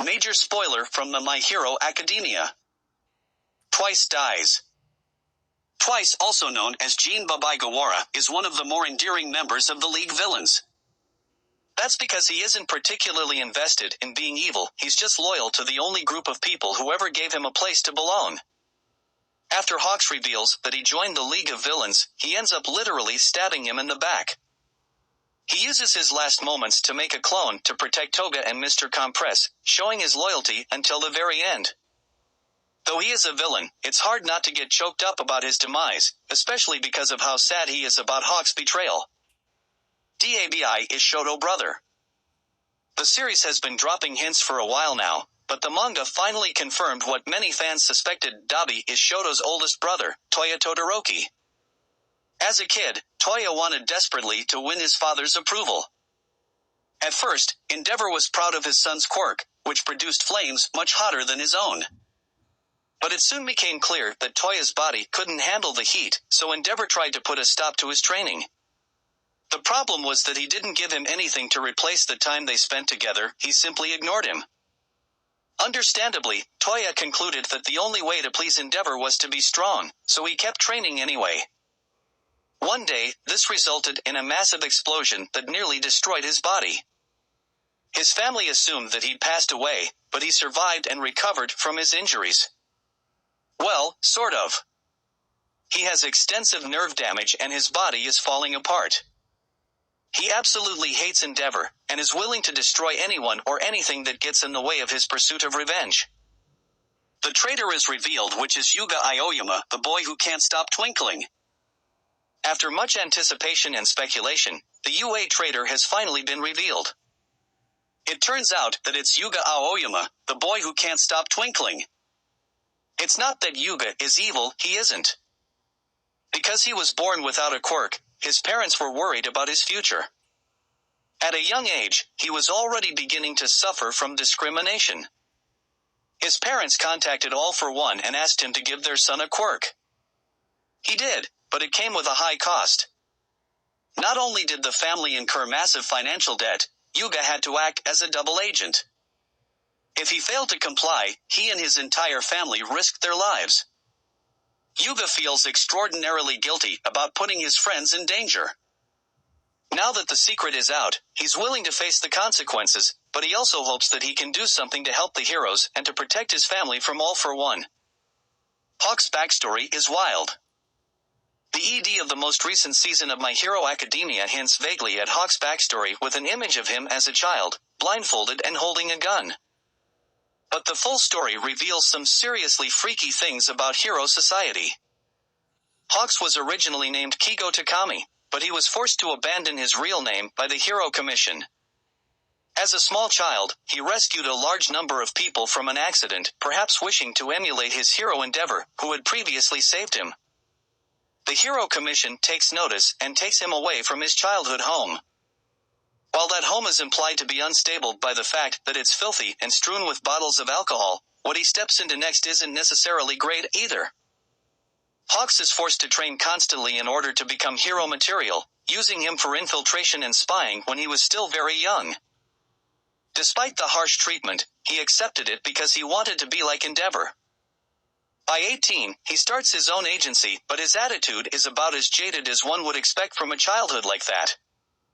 Major spoiler from the My Hero Academia. Twice dies. Twice, also known as Jean Babai Gawara, is one of the more endearing members of the League villains. That's because he isn't particularly invested in being evil, he's just loyal to the only group of people who ever gave him a place to belong. After Hawks reveals that he joined the League of Villains, he ends up literally stabbing him in the back. He uses his last moments to make a clone to protect Toga and Mr. Compress, showing his loyalty until the very end. Though he is a villain, it's hard not to get choked up about his demise, especially because of how sad he is about Hawk's betrayal. Dabi is Shoto brother. The series has been dropping hints for a while now, but the manga finally confirmed what many fans suspected. Dabi is Shoto's oldest brother, Toya Todoroki. As a kid, Toya wanted desperately to win his father's approval. At first, Endeavor was proud of his son's quirk, which produced flames much hotter than his own. But it soon became clear that Toya's body couldn't handle the heat, so Endeavor tried to put a stop to his training. The problem was that he didn't give him anything to replace the time they spent together, he simply ignored him. Understandably, Toya concluded that the only way to please Endeavor was to be strong, so he kept training anyway. One day, this resulted in a massive explosion that nearly destroyed his body. His family assumed that he'd passed away, but he survived and recovered from his injuries. Well, sort of. He has extensive nerve damage and his body is falling apart. He absolutely hates Endeavor, and is willing to destroy anyone or anything that gets in the way of his pursuit of revenge. The traitor is revealed, which is Yuga Aoyama, the boy who can't stop twinkling. After much anticipation and speculation, the UA traitor has finally been revealed. It turns out that it's Yuga Aoyama, the boy who can't stop twinkling. It's not that Yuga is evil, he isn't. Because he was born without a quirk, his parents were worried about his future. At a young age, he was already beginning to suffer from discrimination. His parents contacted All for One and asked him to give their son a quirk. He did, but it came with a high cost. Not only did the family incur massive financial debt, Yuga had to act as a double agent. If he failed to comply, he and his entire family risked their lives. Yuga feels extraordinarily guilty about putting his friends in danger. Now that the secret is out, he's willing to face the consequences, but he also hopes that he can do something to help the heroes and to protect his family from All for One. Hawk's backstory is wild. The ED of the most recent season of My Hero Academia hints vaguely at Hawk's backstory with an image of him as a child, blindfolded and holding a gun. But the full story reveals some seriously freaky things about hero society. Hawks was originally named Kigo Takami, but he was forced to abandon his real name by the Hero Commission. As a small child, he rescued a large number of people from an accident, perhaps wishing to emulate his hero Endeavor, who had previously saved him. The Hero Commission takes notice and takes him away from his childhood home. While that home is implied to be unstable by the fact that it's filthy and strewn with bottles of alcohol, what he steps into next isn't necessarily great either. Hawks is forced to train constantly in order to become hero material, using him for infiltration and spying when he was still very young. Despite the harsh treatment, he accepted it because he wanted to be like Endeavor. By 18, he starts his own agency, but his attitude is about as jaded as one would expect from a childhood like that.